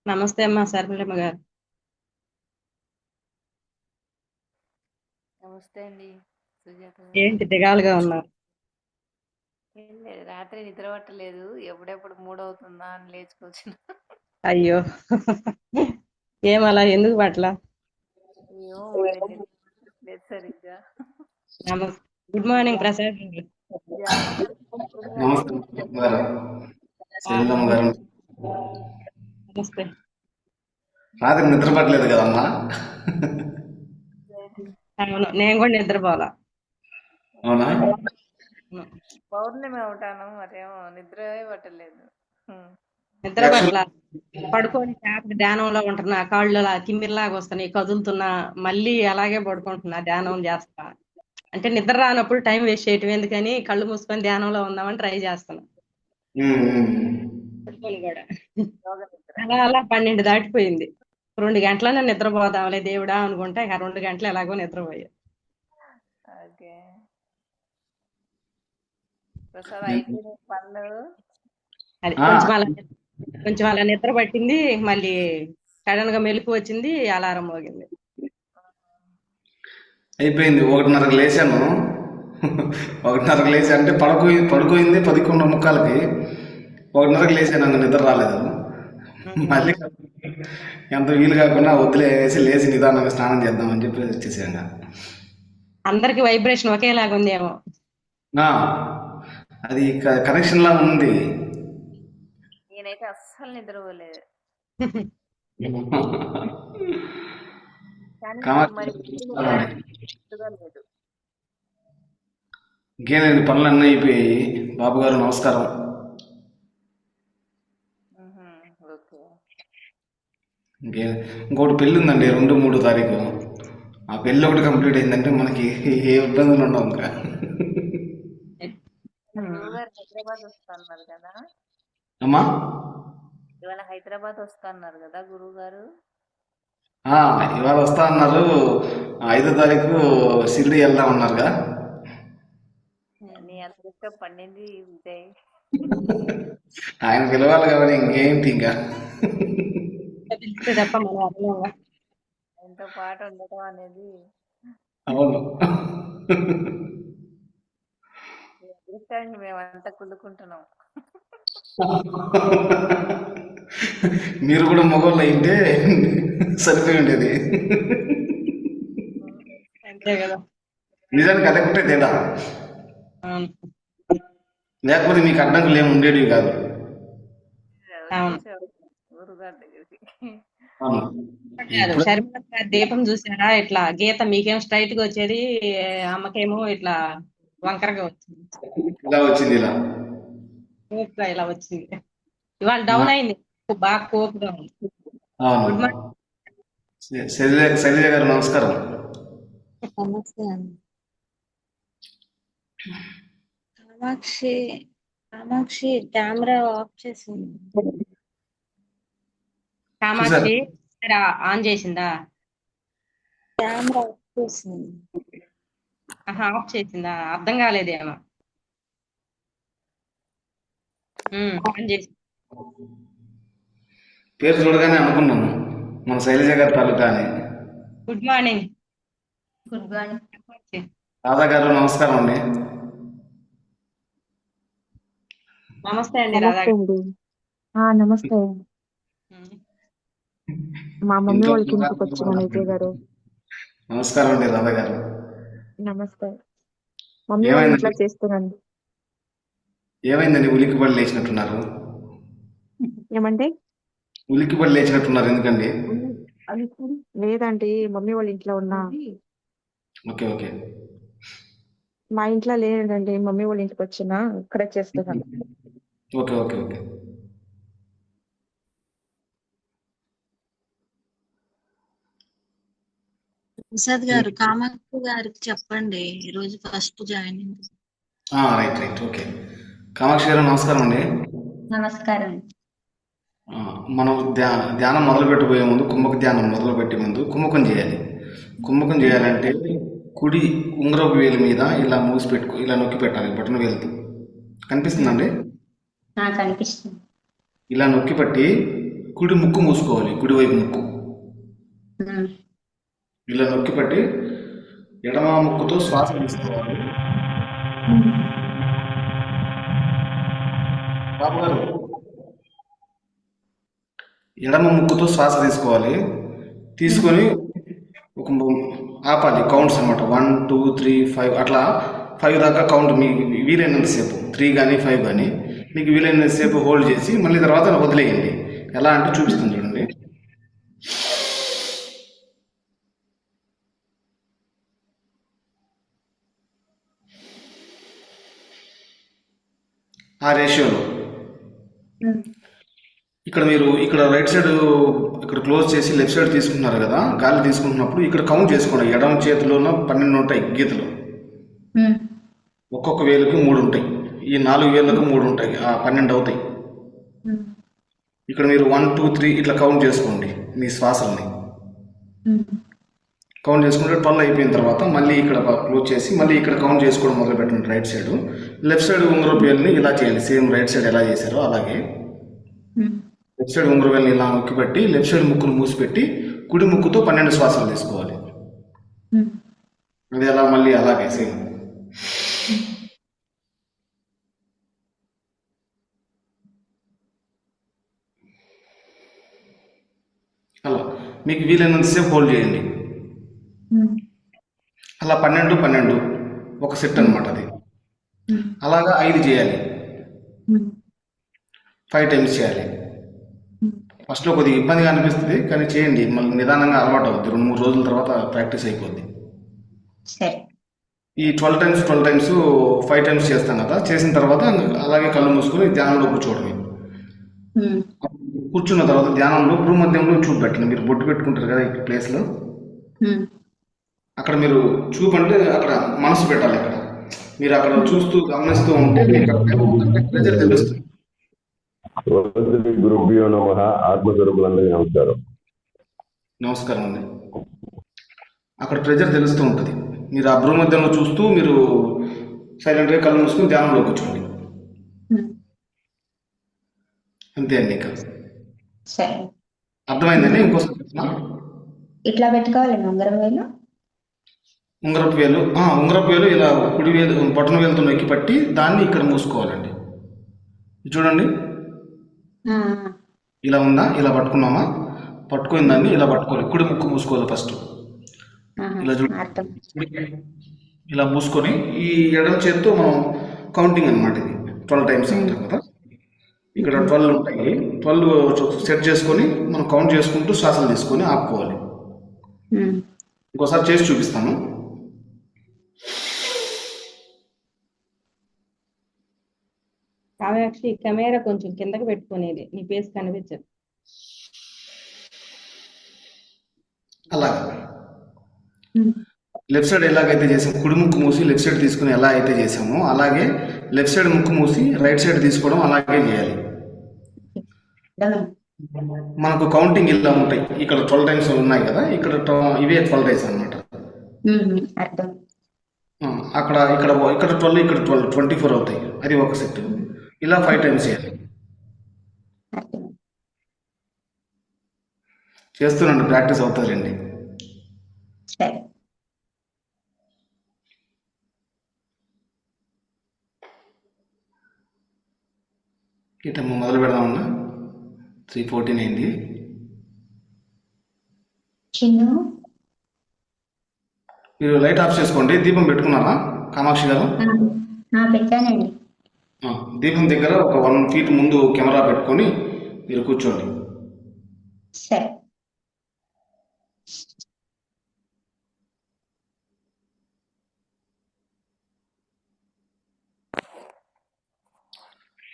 నమస్తే అమ్మా శర్మిలమ్మ గారు. నమస్తే అండి సుజాత గారు. ఏంటి దిగాలుగా ఉన్నారు? ఏం లేదు, రాత్రి నిద్ర పట్టలేదు. ఎప్పుడెప్పుడు మూడవుతుందా అని లేచుకొచ్చిన. అయ్యో ఏమలా ఎందుకు పట్ల? ఏమో మరి నిద్ర లేదు సరిగ్గా. నమస్తే. గుడ్ మార్నింగ్ ధ్యానం ప్రసాద్ గారు. ధ్యానం చేస్తుంది కానీ నమస్తే గారు, శైలమ్మ గారు. నమస్తే. రాత్రి నిద్ర పట్టలేదు కదమ్మా. అవును, నేను కూడా నిద్రపోలా. అవునా? పౌర్ణమి అవటాను మరేమో నిద్రే పట్టలేదు. నిద్ర పట్ల పడుకొని ధ్యానంలో ఉంటున్నా, కాళ్ళు అలా తిమ్మిరిలాగా వస్తున్నాయి, కదులుతున్నా, మళ్ళీ అలాగే పడుకుంటున్నా, ధ్యానం చేస్తా. అంటే నిద్ర రానప్పుడు టైం వేస్ట్ చేయటం ఎందుకని కళ్ళు మూసుకొని ధ్యానంలో ఉందామని ట్రై చేస్తున్నా. పడుకొని కూడా యోగ నిద్ర. అలా అలా 12 దాటిపోయింది. 2 గంటలనే నిద్రపోదాంలే దేవుడా అనుకుంటే ఇక 2 గంటలు ఎలాగో నిద్రపోయా. ఓకే ప్రసాద్, అయిపోయిన పనులు. అది ఆ, కొంచెం అలా నిద్ర పట్టింది. మళ్ళీ సడన్ గా మెలకు వచ్చింది, అలారం మోగింది. అయిపోయింది. 1:30కి లేచాను. 1:30కి లేచి అంటే పడుకోయింది 11:45కి. 1:30కి లేచాను, నాకు నిద్ర రాలేదు. మళ్ళీ ఎంత వీలు కాకుండా వద్దులే వేసి లేచి నిదానంగా స్నానం చేద్దామని చెప్పి వచ్చేసాను. అందరికి వైబ్రేషన్ ఒకేలాగా ఉందేమో. ఆ, అది కనెక్షన్ లా ఉంది. నేనైతే అస్సలు నిద్రపోలేదు. కానీ మరి గుర్తుగా లేదు. ఇంకేనండి, పనులు అన్నీ అయిపోయాయి. బాబు గారు నమస్కారం. ఓకే ఇంకోటి పెళ్ళి ఉందండి 2, 3 తారీఖు. ఆ పెళ్ళి ఒకటి కంప్లీట్ అయిందంటే మనకి ఏ ఇబ్బందులు ఉండవు ఇంకా. గురువుగారు హైదరాబాద్ వస్తున్నారు కదా. అమ్మా, ఇవాళ హైదరాబాద్ వస్తున్నారు కదా గురువు గారు. ఇవాళ వస్తా అన్నారు. 5వ తారీఖు షిరిడి వెళ్దాం అన్నారుగా. నీ అదృష్టం పండింది విజయ్. ఆయన పిలవాలి కాబట్టి ఇంకేంటి ఇంకా. పిలిస్తే తప్ప మనం అర్థంగా. ఆయనతో పాటు ఉండటం అనేది అవును. మీ అదృష్టానికి మేమంతా కుళ్ళుకుంటున్నాం. మీరు కూడా మగవాళ్ళు అయితే సరిపోయి ఉండేది. అంతే కదా. నిజానికి అదొకటే తేడా, అవును. లేకపోతే మీకు అడ్డంకులు ఏమి ఉండేటివి కాదు. అవును. వచ్చేసావు గురుగారి దగ్గరికి. అవును. కాదు, ఇప్పుడు షర్మిల గారి దీపం చూసారా? ఇట్లా గీత మీకేం స్ట్రైట్ గా వచ్చేది, అమ్మకేమో ఇట్లా వంకరగా వచ్చింది. ఇలా వచ్చింది ఇలా. కోపుగా ఇలా వచ్చింది. ఇవాళ డౌన్ అయింది, బాగా కోపుగా ఉంది. గుడ్ అవును. మార్నింగ్. శైలజ గారు నమస్కారం. నమస్తే అండి. కామాక్షి కామాక్షి కెమెరా ఆఫ్ చేసింది. చూసారు? కామాక్షి ఆన్ చేసిందా? కెమెరా ఆఫ్ చేసింది. ఆఫ్ చేసిందా? అర్థం కాలేదేమో. ఆన్ చేసి పేరు చూడగానే అనుకున్నాను మన శైలజ గారి తాలూకా అని. Good morning. Good morning. Radha గారు నమస్కారం అండి. నమస్తే అండి రాధా నమస్తే గారు. అండి. నమస్తే. మా మమ్మీ ఇంట్లో వాళ్ళకి ఇంటికి వచ్చిన విజయ్ గారు. నమస్కారం అండి రాధా గారు. నమస్తే. మమ్మీ వాళ్ళ ఇంట్లో ఏమైందండి? చేస్తున్నాను. ఏమైందండి, ఉలిక్కిపడి లేచినట్టున్నారు? ఏమంటే ఉలిక్కిపడి లేచినట్టున్నారు ఎందుకండి? లేదండి, మమ్మీ వాళ్ళ ఇంట్లో ఉన్నా. Okay, okay. మా ఇంట్లో లేదండి, మమ్మీ వాళ్ళ ఇంటికి వచ్చిన ఇక్కడే చేస్తున్నాను. Okay, okay, okay. ప్రసాద్ గారు, కామాక్షి గారికి చెప్పండి ఈరోజు first joining. Right, right, okay. Kamakshi గారు నమస్కారం అండి. నమస్కారం. మనం ధ్యానం మొదలు పెట్టబోయే ముందు, ధ్యానం మొదలు పెట్టే ముందు కుంభకం చేయాలి. కుంభకం చేయాలంటే కుడి ఉంగరపు వేలు మీద ఇలా ఇలా నొక్కి పెట్టాలి, బటన్ వేలుతో. కనిపిస్తుందండి? కనిపిస్తుంది. ఇలా నొక్కి పట్టి కుడి ముక్కు మూసుకోవాలి, కుడివైపు ముక్కు. ఉమ్, ఇలా నొక్కి పట్టి ఎడమ ముక్కుతో శ్వాస తీసుకోవాలి. ఉమ్. బాబు గారు, ఎడమ ముక్కుతో శ్వాస తీసుకోవాలి. తీసుకొని ఒక ఆపాలి, కౌంట్స్ అనమాట. 1 2 3 5 అట్లా 5 దాకా కౌంట్. మీకు వీలైనంతసేపు 3 కానీ 5 కానీ మీకు వీలైనంతసేపు హోల్డ్ చేసి మళ్ళీ తర్వాత వదిలేయండి. ఎలా అంటే చూపిస్తుంది చూడండి. ఆ రేషియోలో ఉమ్, ఇక్కడ మీరు ఇక్కడ రైట్ సైడ్ ఇక్కడ క్లోజ్ చేసి లెఫ్ట్ సైడ్ తీసుకుంటున్నారు కదా, గాలి తీసుకుంటున్నప్పుడు ఇక్కడ కౌంట్ చేసుకోండి. ఎడమ చేతిలోనూ 12 ఉంటాయి గీతలు. ఉమ్, ఒక్కొక్క వేలుకి 3 ఉంటాయి. ఈ 4 వేళ్ళకు 3 ఉంటాయి, 12 అవుతాయి. ఉమ్, ఇక్కడ మీరు 1 2 3 ఇట్లా కౌంట్ చేసుకోండి మీ శ్వాసల్ని. ఉమ్, కౌంట్ చేసుకుంటే 12 అయిపోయిన తర్వాత మళ్ళీ ఇక్కడ క్లోజ్ చేసి మళ్ళీ ఇక్కడ కౌంట్ చేసుకోవడం మొదలు పెట్టండి. రైట్ సైడ్, లెఫ్ట్ సైడ్ ఉంగరపు వేలుని ఇలా చేయండి. సేమ్ రైట్ సైడ్ ఎలా చేశారో అలాగే ఉమ్. లెఫ్ట్ సైడ్ ఉంగరపు వేలుని ఇలా నొక్కి పెట్టి లెఫ్ట్ సైడ్ ముక్కును మూసిపెట్టి కుడి ముక్కుతో 12 శ్వాసలు తీసుకోవాలి. ఉమ్. అది ఎలా మళ్ళీ అలాగే సేమ్. అలా మీకు వీలైనంతసేపు హోల్డ్ చేయండి. ఉమ్, అలా 12 12 ఒక సెట్ అనమాట అది. ఉమ్, అలాగా 5 చేయాలి, ఉమ్, 5 టైమ్స్ చేయాలి. ఉమ్. ఫస్ట్లో కొద్దిగా ఇబ్బందిగా అనిపిస్తుంది, కానీ చేయండి. మళ్ళీ నిదానంగా అలవాటు అవుద్ది. 2 3 రోజుల తర్వాత ప్రాక్టీస్ అయిపోద్ది. సరే. ఈ 12 టైమ్స్ 5 టైమ్స్ చేస్తాం కదా, చేసిన తర్వాత అలాగే కళ్ళు మూసుకొని ధ్యానంలో కూర్చోవడమే. ఉమ్, కూర్చున్న తర్వాత ధ్యానంలో భూమధ్యంలో చూపు పెట్టండి. మీరు బొట్టు పెట్టుకుంటారు కదా ఈ ప్లేస్లో, ఉమ్, అక్కడ మీరు చూపు అంటే అక్కడ మనసు పెట్టాలి. అక్కడ మీరు అక్కడ చూస్తూ గమనిస్తూ ఉంటే మీకు అక్కడ ప్రెజర్ తెలుస్తుంది. శ్రీ గురుభ్యో నమః. ఆత్మస్వరూపులందరికీ నమస్కారం. నమస్కారం అండి. అక్కడ ప్రెజర్ తెలుస్తూ ఉంటుంది. మీరు ఆ భూమధ్యంలో చూస్తూ మీరు సైలెంట్గా కళ్ళు మూసుకొని ధ్యానంలో కూర్చోండి. ఉమ్. అంతే అండి. ఇంకా సరే. అర్థమైందండి? ఇంకోసారి చెప్పనా? ఇట్లా పెట్టుకోవాలి ఉంగరం వేలు. ఉంగరపు వేలు ఇలా కుడి వేలు బొటన వేలుతో నొక్కి పట్టి దాన్ని ఇక్కడ మూసుకోవాలండి. చూడండి, ఆ, ఇలా ఉందా? ఇలా పట్టుకున్నామా? పట్టుకుని దాన్ని ఇలా పట్టుకోవాలి. కుడి ముక్కు మూసుకోవాలి ఫస్ట్. ఆహా, ఇలా అర్థం. ఇలా మూసుకొని ఈ ఎడమ చేతితో మనం కౌంటింగ్ అనమాట. ఇది 12 టైమ్స్ అంటాం కదా. ఇక్కడ 12 ఉంటాయి. 12 సెట్ చేసుకొని మనం కౌంట్ చేసుకుంటూ శ్వాసలు తీసుకొని ఆపుకోవాలి. ఉమ్, ఇంకోసారి చేసి చూపిస్తాను. కావ్యాక్షి కెమెరా కొంచెం కిందకి పెట్టుకునేది, నీ ఫేస్ కనిపించదు. అలాగా ఉమ్, లెఫ్ట్ సైడ్ ఎలాగైతే చేసాము, కుడి ముక్కు మూసి లెఫ్ట్ సైడ్ తీసుకుని ఎలా అయితే చేసామో అలాగే లెఫ్ట్ సైడ్ ముక్కు మూసి రైట్ సైడ్ తీసుకోవడం అలాగే చేయాలి. అర్థమైంది. మనకు కౌంటింగ్ ఇలా ఉంటాయి. ఇక్కడ 12 టైమ్స్ ఉన్నాయి కదా, ఇక్కడ ఇవే 12 టైమ్స్ అనమాట. ఉమ్, అర్థం. ఇక్కడ 12 ఇక్కడ 12 24 అవుతాయి. అది ఒక సెట్. ఇలా 5 టైమ్స్ చేయాలి. అర్థం. చేస్తున్నాండి, ప్రాక్టీస్ అవుతుందండి. సరే. ఇటమ్మ మొదలు పెడదామన్నా. 3:14 అయింది. చిన్ను, మీరు లైట్ ఆఫ్ చేసుకోండి. దీపం పెట్టుకున్నారా కామాక్షి గారు? పెట్టానండి. దీపం దగ్గర ఒక 1 feet ముందు కెమెరా పెట్టుకొని మీరు కూర్చోండి. సరే.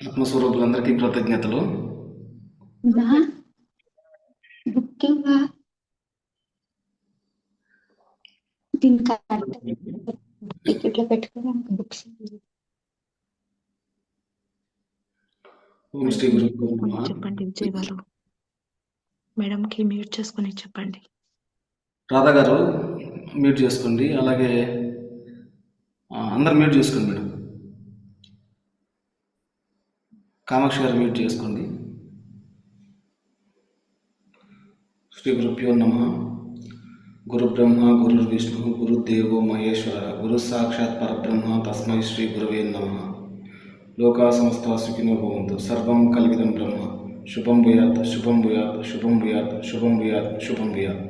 ఆత్మస్వరూపులందరికీ కృతజ్ఞతలు. బుకింగ్ దీనికి టికెట్లో పెట్టుకోవడానికి బుక్స్ ఓం శ్రీ గురుభ్యో నమః. చెప్పండి విజయ్ గారు, మేడంకి మ్యూట్ చేసుకొని చెప్పండి. రాధా గారు మ్యూట్ చేసుకోండి. అలాగే అందరు మ్యూట్ చేసుకోండి మేడం. కామాక్షి గారు మ్యూట్ చేసుకోండి. శ్రీ గురుభ్యో నమ. గురు బ్రహ్మ గురు విష్ణు గురుదేవో మహేశ్వర గురు సాక్షాత్ పరబ్రహ్మ తస్మై శ్రీ గురవే నమ. లోకా సమస్త సుఖినో భవంతు. సర్వం కల్విదం బ్రహ్మ. శుభం భూయాత్ శుభం భూయాత్ శుభం భూయాత్ శుభం భూయాత్ శుభం భూయాత్.